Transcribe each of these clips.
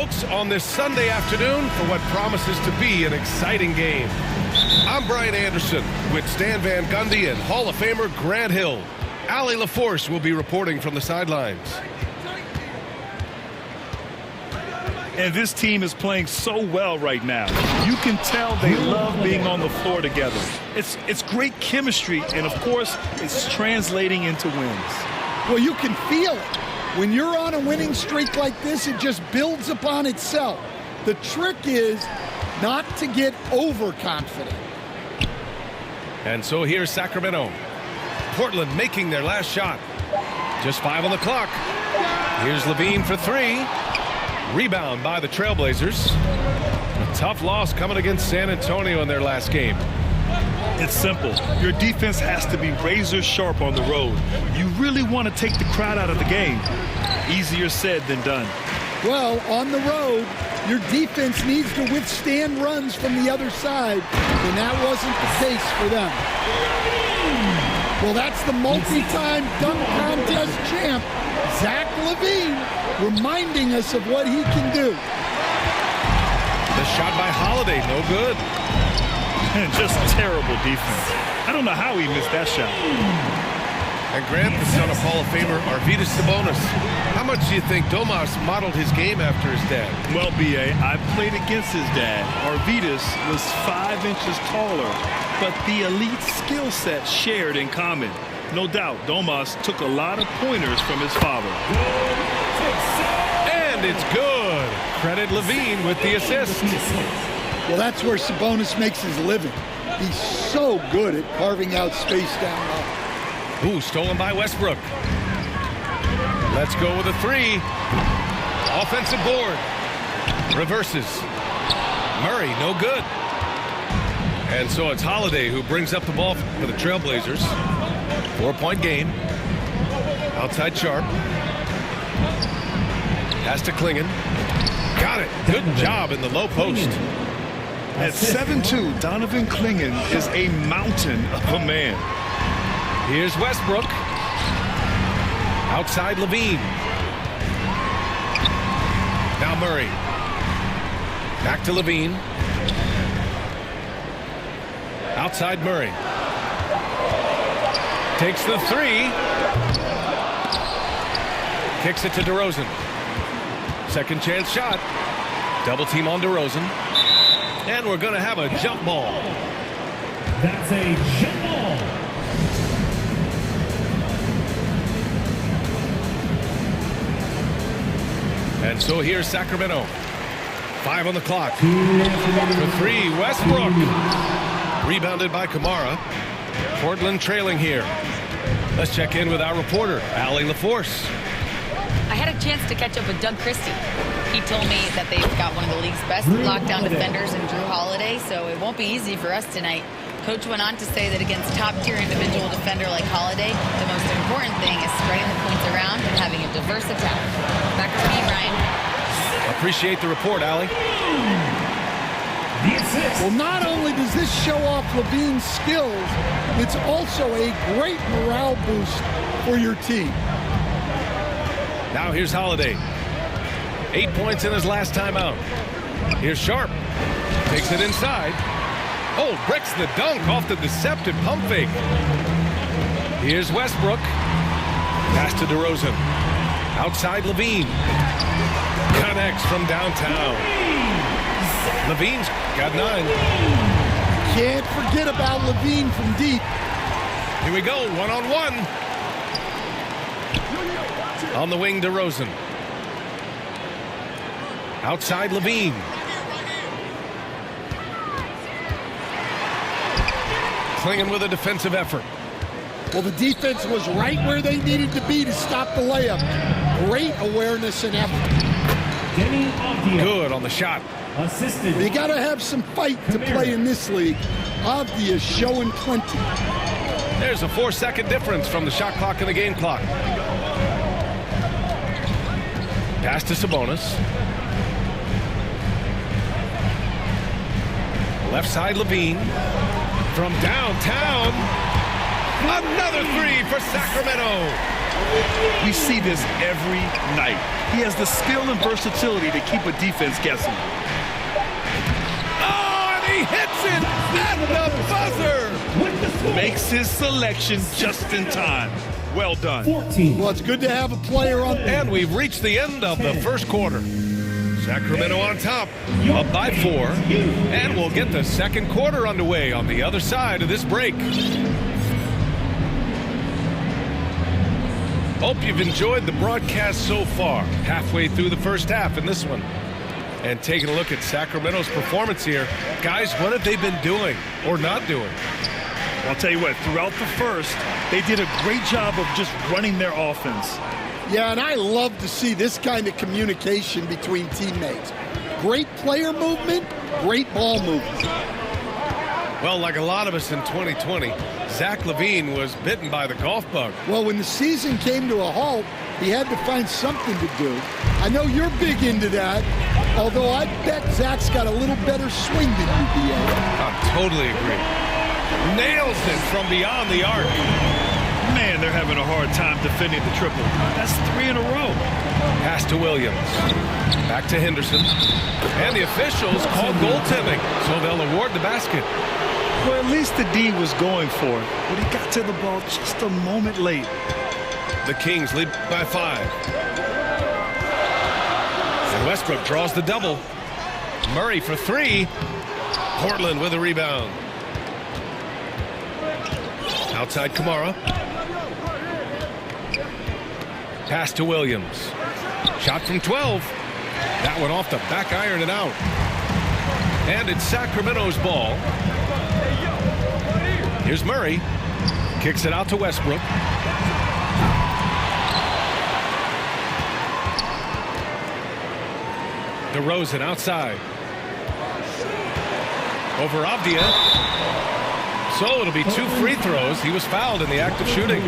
folks, on this Sunday afternoon for what promises to be an exciting game. I'm Brian Anderson with Stan Van Gundy and Hall of Famer Grant Hill. Allie LaForce will be reporting from the sidelines. And this team is playing so well right now. You can tell they love being on the floor together. It's great chemistry, and of course, it's translating into wins. Well, you can feel it. When you're on a winning streak like this, it just builds upon itself. The trick is not to get overconfident. And so here's Sacramento. Portland making their last shot. Just 5 on the clock. Here's Levine for 3. Rebound by the Trailblazers. A tough loss coming against San Antonio in their last game. It's simple. Your defense has to be razor sharp on the road. You really want to take the crowd out of the game. Easier said than done. Well, on the road, your defense needs to withstand runs from the other side, and that wasn't the case for them. Well, that's the multi-time dunk contest champ, Zach LaVine, reminding us of what he can do. The shot by Holiday, no good. Just terrible defense. I don't know how he missed that shot. And Grant, the son of Hall of Famer Arvydas Sabonis. How much do you think Domas modeled his game after his dad? Well, B.A., I played against his dad. Arvydas was 5 inches taller, but the elite skill set shared in common. No doubt, Domas took a lot of pointers from his father. And it's good. Credit Levine with the assist. Well, that's where Sabonis makes his living. He's so good at carving out space down low. Ooh, stolen by Westbrook. Let's go with a 3. Offensive board. Reverses. Murray, no good. And so it's Holiday who brings up the ball for the Trailblazers. 4-point game. Outside Sharp. Pass to Klingon. Got it. Good job in the low post. At 7'2", Donovan Klingon is a mountain of a man. Here's Westbrook. Outside Levine. Now Murray. Back to Levine. Outside Murray. Takes the 3. Kicks it to DeRozan. Second chance shot. Double team on DeRozan. And we're going to have a jump ball. That's a jump ball. And so here's Sacramento. 5 on the clock. For 3, Westbrook. Rebounded by Kamara. Portland trailing here. Let's check in with our reporter, Allie LaForce. I had a chance to catch up with Doug Christie. He told me that they've got one of the league's best lockdown defenders in Drew Holiday, so it won't be easy for us tonight. Coach went on to say that against top-tier individual defender like Holiday, the most important thing is spreading the points around and having a diverse attack. Back to me, Ryan. Appreciate the report, Allie. Well, not only does this show off Levine's skills, it's also a great morale boost for your team. Now here's Holiday. 8 points in his last time out. Here's Sharp. Takes it inside. Oh, breaks the dunk off the deceptive pump fake. Here's Westbrook. Pass to DeRozan. Outside Levine. Connects from downtown. Levine's got 9. Can't forget about Levine from deep. Here we go, 1-on-1. On the wing, DeRozan. Outside Levine. Klingon with a defensive effort. Well, the defense was right where they needed to be to stop the layup. Great awareness and effort. Good on the shot. Assisted. You got to have some fight to play in this league. Obvious showing plenty. There's a 4-second difference from the shot clock and the game clock. Pass to Sabonis. Left side Levine. From downtown. Another 3 for Sacramento. We see this every night. He has the skill and versatility to keep a defense guessing. Oh, and he hits it at the buzzer. Makes his selection just in time. Well done. 14. Well, it's good to have a player on. And we've reached the end of the first quarter. Sacramento on top, up by 4. And we'll get the second quarter underway on the other side of this break. Hope you've enjoyed the broadcast so far. Halfway through the first half in this one. And taking a look at Sacramento's performance here. Guys, what have they been doing or not doing? I'll tell you what, throughout the first, they did a great job of just running their offense. Yeah, and I love to see this kind of communication between teammates. Great player movement, great ball movement. Well, like a lot of us in 2020, Zach LaVine was bitten by the golf bug. Well, when the season came to a halt, he had to find something to do. I know you're big into that, although I bet Zach's got a little better swing than you, B.A. I totally agree. Nails it from beyond the arc. Man, they're having a hard time defending the triple. That's 3 in a row. Pass to Williams. Back to Henderson. And the officials call goaltending, so they'll award the basket. Well, at least the D was going for it, but he got to the ball just a moment late. The Kings lead by 5. And Westbrook draws the double. Murray for 3. Portland with a rebound. Outside Kamara. Pass to Williams. Shot from 12. That one off the back iron and out. And it's Sacramento's ball. Here's Murray. Kicks it out to Westbrook. DeRozan outside. Over Avdia. So it'll be 2 free throws. He was fouled in the act of shooting.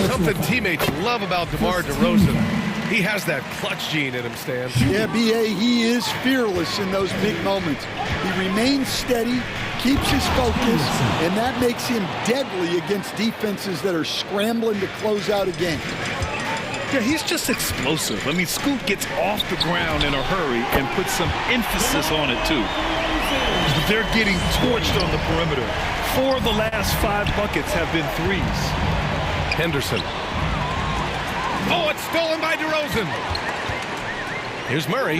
Something teammates love about DeMar DeRozan. He has that clutch gene in him, Stan. Yeah, B.A., he is fearless in those big moments. He remains steady, keeps his focus, and that makes him deadly against defenses that are scrambling to close out a game. Yeah, he's just explosive. I mean, Scoot gets off the ground in a hurry and puts some emphasis on it, too. They're getting torched on the perimeter. 4 of the last 5 buckets have been threes. Henderson. Oh, it's stolen by DeRozan. Here's Murray.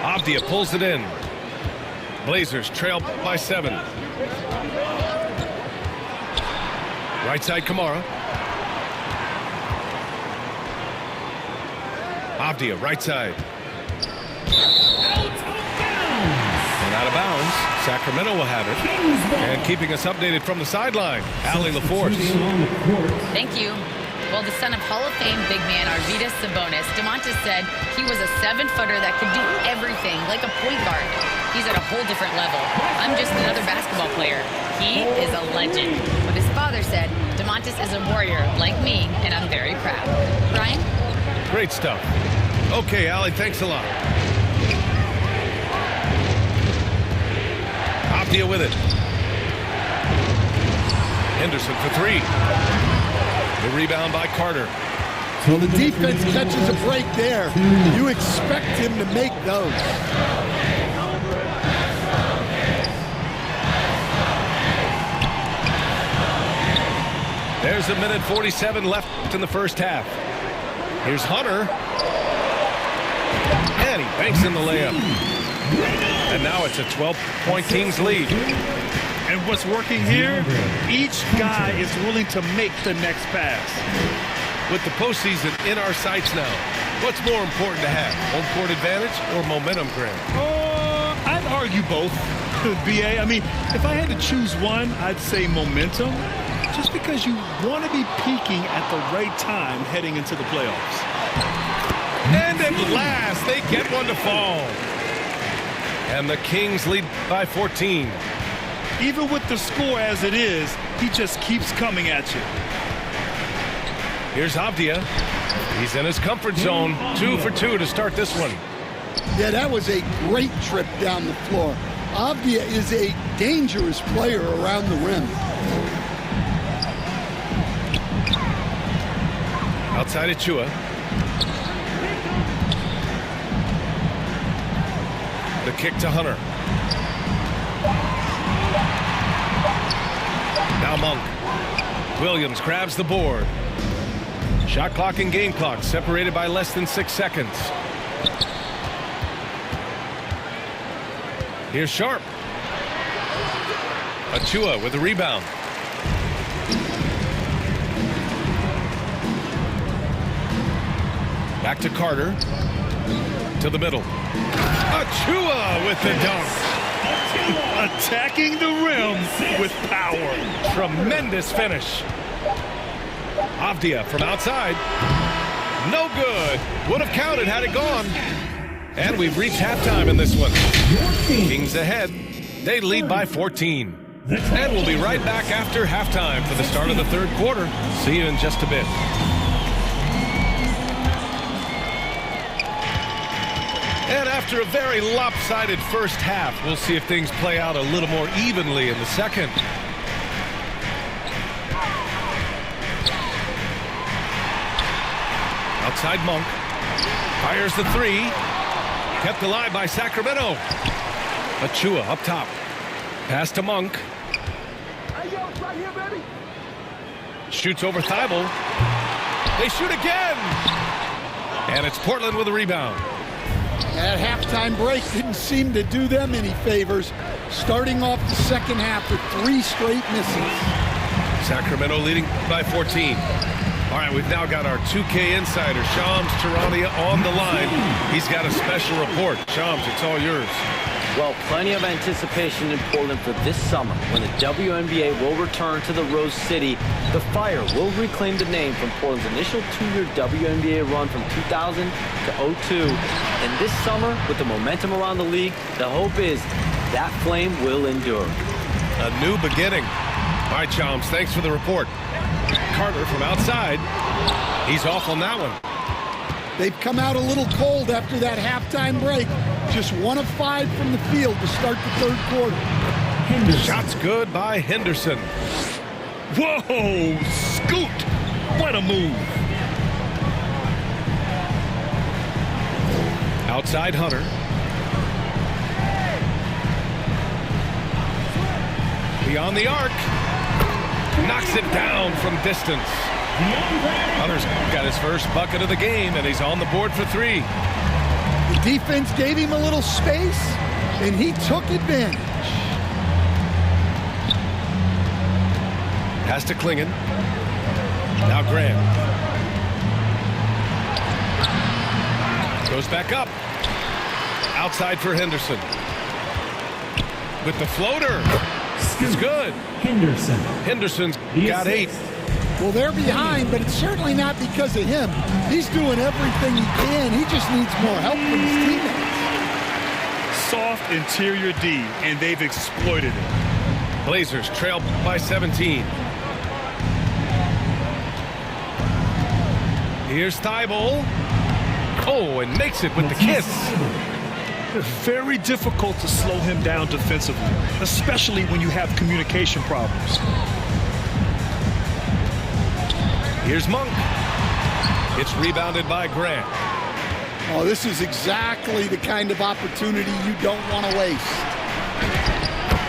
Avdia pulls it in. Blazers trail by 7. Right side Kamara. Avdia, right side. And out of bounds. Sacramento will have it. And keeping us updated from the sideline, Allie LaForce. Thank you. Well, the son of Hall of Fame big man Arvydas Sabonis, DeMontis said he was a 7-footer that could do everything, like a point guard. He's at a whole different level. I'm just another basketball player. He is a legend. But his father said, DeMontis is a warrior like me, and I'm very proud. Brian? Great stuff. Okay, Allie, thanks a lot. Avdia with it. Henderson for 3. The rebound by Carter. So the defense catches a break there. You expect him to make those. There's 1:47 left in the first half. Here's Hunter. And he banks in the layup. And now it's a 12-point Kings lead. And what's working here, each guy is willing to make the next pass. With the postseason in our sights now, what's more important to have, home court advantage or momentum, Graham? I'd argue both, B.A. I mean, if I had to choose one, I'd say momentum, just because you want to be peaking at the right time heading into the playoffs. And at last, they get one to fall. And the Kings lead by 14. Even with the score as it is, he just keeps coming at you. Here's Avdia. He's in his comfort zone. 2 for 2 to start this one. Yeah, that was a great trip down the floor. Avdia is a dangerous player around the rim. Outside Achua. The kick to Hunter. Now Monk. Williams grabs the board. Shot clock and game clock separated by less than 6 seconds. Here's Sharp. Achua with the rebound. Back to Carter. To the middle. Achua with the dunk. Attacking the rim with power. Tremendous finish. Avdia from outside. No good. Would have counted had it gone. And we've reached halftime in this one. Kings ahead. They lead by 14. And we'll be right back after halftime for the start of the third quarter. See you in just a bit. And after a very lopsided first half, we'll see if things play out a little more evenly in the second. Outside Monk. Fires the three. Kept alive by Sacramento. Achua up top. Pass to Monk. Shoots over Thibault. They shoot again. And it's Portland with a rebound. That halftime break didn't seem to do them any favors. Starting off the second half with 3 straight misses. Sacramento leading by 14. All right, we've now got our 2K insider, Shams Charania, on the line. He's got a special report. Shams, it's all yours. Well, plenty of anticipation in Portland for this summer when the WNBA will return to the Rose City. The Fire will reclaim the name from Portland's initial 2-year WNBA run from 2000 to 02. And this summer, with the momentum around the league, the hope is that flame will endure. A new beginning. All right, Shams, thanks for the report. Carter from outside. He's off on that one. They've come out a little cold after that halftime break. Just 1 of 5 from the field to start the third quarter. Shots good by Henderson. Whoa, scoot. What a move. Outside Hunter. Beyond the arc. Knocks it down from distance. Hunter's got his first bucket of the game, and he's on the board for 3. The defense gave him a little space, and he took advantage. Pass to Klingon. Now Graham. Goes back up. Outside for Henderson. With the floater. It's good. Henderson's got 8. Well, they're behind, but it's certainly not because of him. He's doing everything he can. He just needs more help from his teammates. Soft interior D, and they've exploited it. Blazers trail by 17. Here's Thibault. Oh, and makes it with the kiss. Very difficult to slow him down defensively, especially when you have communication problems. Here's Monk. It's rebounded by Grant. Oh, this is exactly the kind of opportunity you don't want to waste.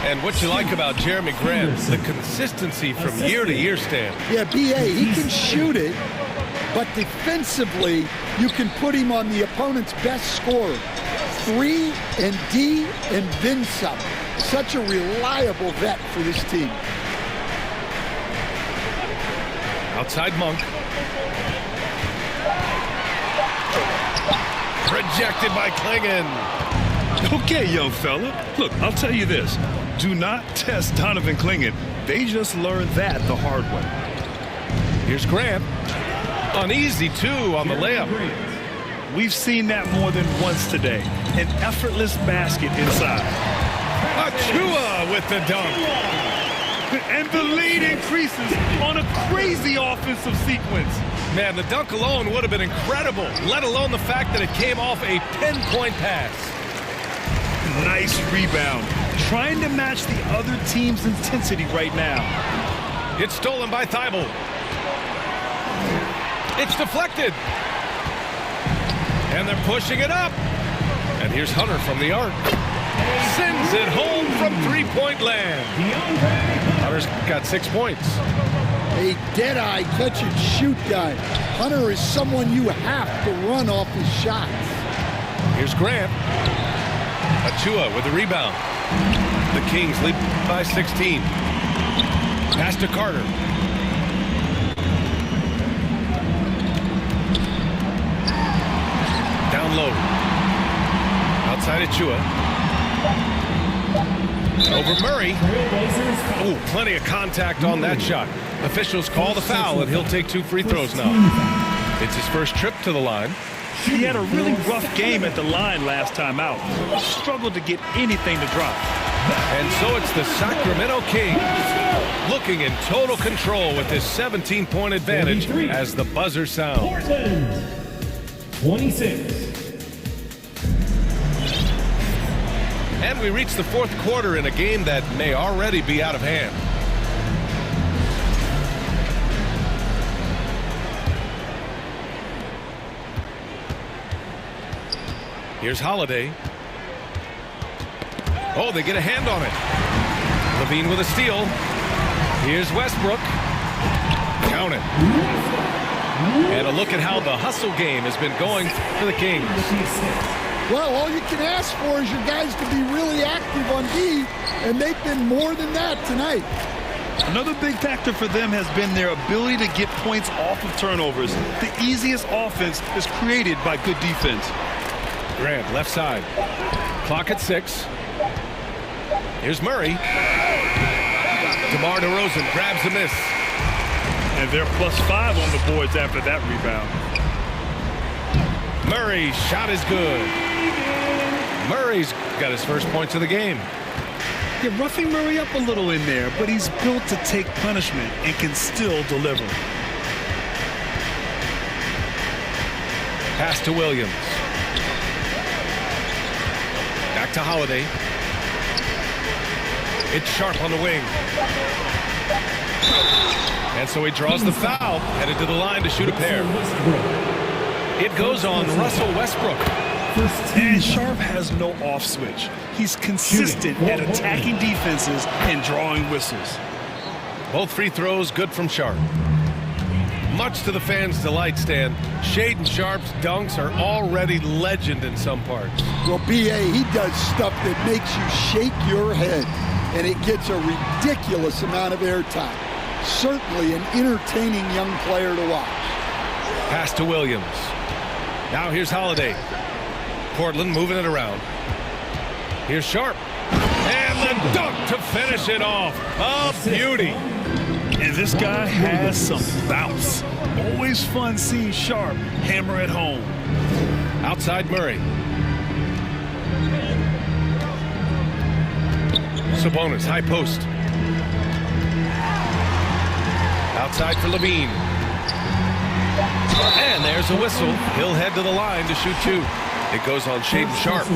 And what you like about Jeremy Grant, the consistency from year to year, Stan. Yeah, B.A., he can shoot it, but defensively, you can put him on the opponent's best scorer. 3 and D and then some. Such a reliable vet for this team. Outside Monk. Rejected by Klingon. Okay, young fella. Look, I'll tell you this. Do not test Donovan Klingon. They just learned that the hard way. Here's Grant. Uneasy, too, on the layup. We've seen that more than once today. An effortless basket inside. Achua with the dunk. And the lead increases on a crazy offensive sequence. Man, the dunk alone would have been incredible, let alone the fact that it came off a pinpoint pass. Nice rebound. Trying to match the other team's intensity right now. It's stolen by Thibault. It's deflected. And they're pushing it up. And here's Hunter from the arc. Sends it home from three-point land. Hunter's got 6 points. A dead-eye catch-and-shoot guy. Hunter is someone you have to run off his shots. Here's Grant. Achua with the rebound. The Kings lead by 16. Pass to Carter. Down low. Outside Achua. Over Murray. Oh, plenty of contact on that shot. Officials call the foul, and he'll take 2 free throws now. It's his first trip to the line. He had a really rough game at the line last time out. Struggled to get anything to drop. And so it's the Sacramento Kings looking in total control with this 17-point advantage as the buzzer sounds. Portland, 26. And we reach the fourth quarter in a game that may already be out of hand. Here's Holiday. Oh, they get a hand on it. Levine with a steal. Here's Westbrook. Count it. And a look at how the hustle game has been going for the Kings. Well, all you can ask for is your guys to be really active on D, and they've been more than that tonight. Another big factor for them has been their ability to get points off of turnovers. The easiest offense is created by good defense. Grant, left side. Clock at 6. Here's Murray. DeMar DeRozan grabs a miss. And they're +5 on the boards after that rebound. Murray's shot is good. Murray's got his first points of the game. Yeah, roughing Murray up a little in there, but he's built to take punishment and can still deliver. Pass to Williams. Back to Holiday. It's Sharp on the wing. And so he draws the foul, headed to the line to shoot a pair. It goes on Russell Westbrook. And Sharp has no off switch. He's consistent at attacking defenses and drawing whistles. Both free throws good from Sharp. Much to the fans' delight, Stan, Shaedon Sharp's dunks are already legend in some parts. Well, B.A., he does stuff that makes you shake your head, and it gets a ridiculous amount of airtime. Certainly an entertaining young player to watch. Pass to Williams. Now here's Holiday. Portland moving it around. Here's Sharp. And the dunk to finish it off. A beauty. And this guy has some bounce. Always fun seeing Sharp hammer at home. Outside Murray. Sabonis, high post. Outside for Levine. And there's a whistle. He'll head to the line to shoot 2. It goes on Shaedon Sharp.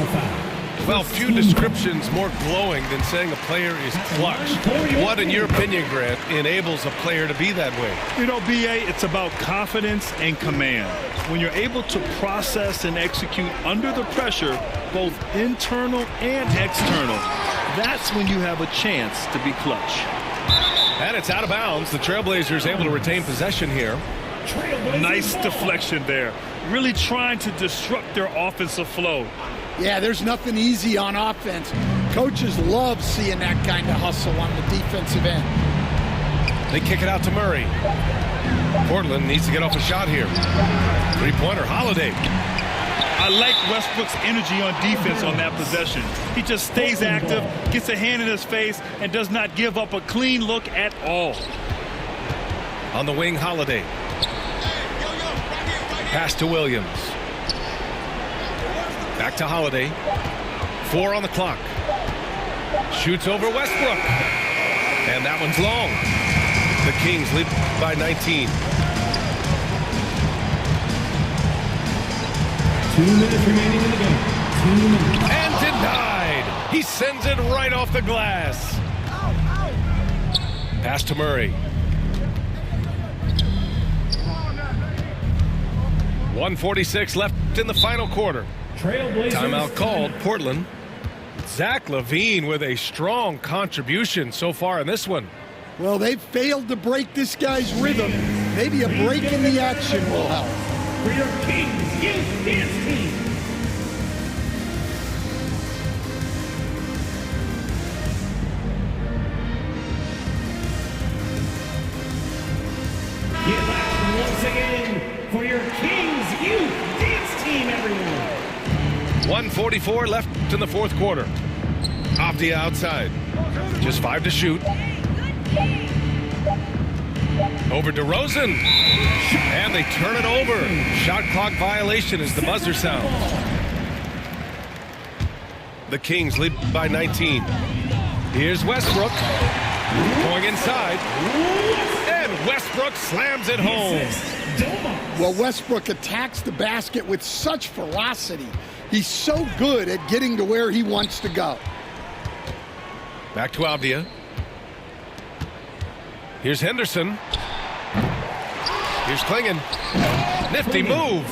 Well, few descriptions more glowing than saying a player is clutch. What, in your opinion, Grant, enables a player to be that way? You know, B.A., it's about confidence and command. When you're able to process and execute under the pressure, both internal and external, that's when you have a chance to be clutch. And it's out of bounds. The Trailblazers able to retain possession here. Nice deflection there. Really trying to disrupt their offensive flow. Yeah, there's nothing easy on offense. Coaches love seeing that kind of hustle on the defensive end. They kick it out to Murray. Portland needs to get off a shot here. Three-pointer, Holiday. I like Westbrook's energy on defense on that possession. He just stays active, gets a hand in his face, and does not give up a clean look at all. On the wing, Holiday. Pass to Williams. Back to Holiday. 4 on the clock. Shoots over Westbrook. And that one's long. The Kings lead by 19. 2 minutes remaining in the game. 2 minutes. And denied. He sends it right off the glass. Pass to Murray. 1:46 left in the final quarter. Trailblazers. Timeout called, Portland. Zach LaVine with a strong contribution so far in this one. Well, they've failed to break this guy's rhythm. Maybe a break in the action will help. For your Kings Youth Dance Team. Give action once again for your Kings Youth Dance Team, everyone. 1:44 left in the fourth quarter. Avdia outside. Just 5 to shoot. Over DeRozan. And they turn it over. Shot clock violation as the buzzer sounds. The Kings lead by 19. Here's Westbrook. Going inside. And Westbrook slams it home. Well, Westbrook attacks the basket with such ferocity. He's so good at getting to where he wants to go. Back to Avdia. Here's Henderson. Here's Klingon. Nifty move.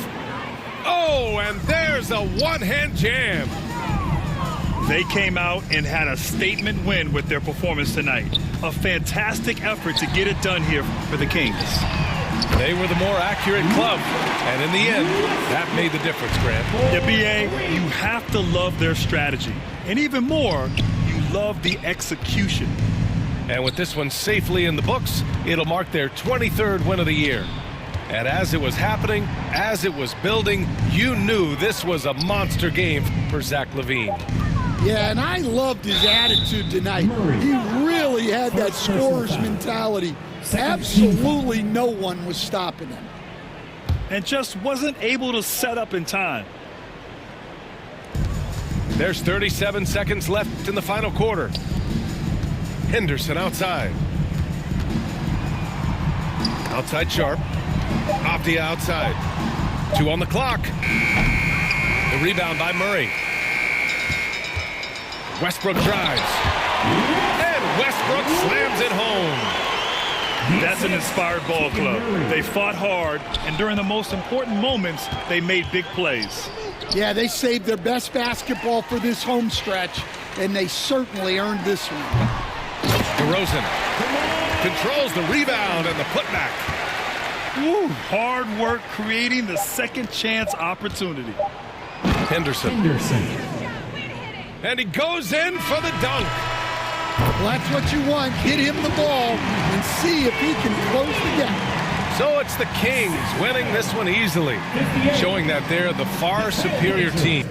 Oh, and there's a one-hand jam. They came out and had a statement win with their performance tonight. A fantastic effort to get it done here for the Kings. They were the more accurate club, and in the end, that made the difference, Grant. Yeah, B.A., you have to love their strategy. And even more, you love the execution. And with this one safely in the books, it'll mark their 23rd win of the year. And as it was happening, as it was building, you knew this was a monster game for Zach LaVine. Yeah, and I loved his attitude tonight. He really had that scorer's mentality. Absolutely no one was stopping him. And just wasn't able to set up in time. There's 37 seconds left in the final quarter. Henderson outside. Outside Sharp. Avdia outside. 2 on the clock. The rebound by Murray. Westbrook drives. And Westbrook slams it home. That's an inspired ball club. They fought hard, and during the most important moments, they made big plays. Yeah, they saved their best basketball for this home stretch, and they certainly earned this one. DeRozan controls the rebound and the putback. Woo, hard work creating the second chance opportunity. Henderson. And he goes in for the dunk. Well, that's what you want. Get him the ball and see if he can close the gap. So it's the Kings winning this one easily, showing that they're the far superior team.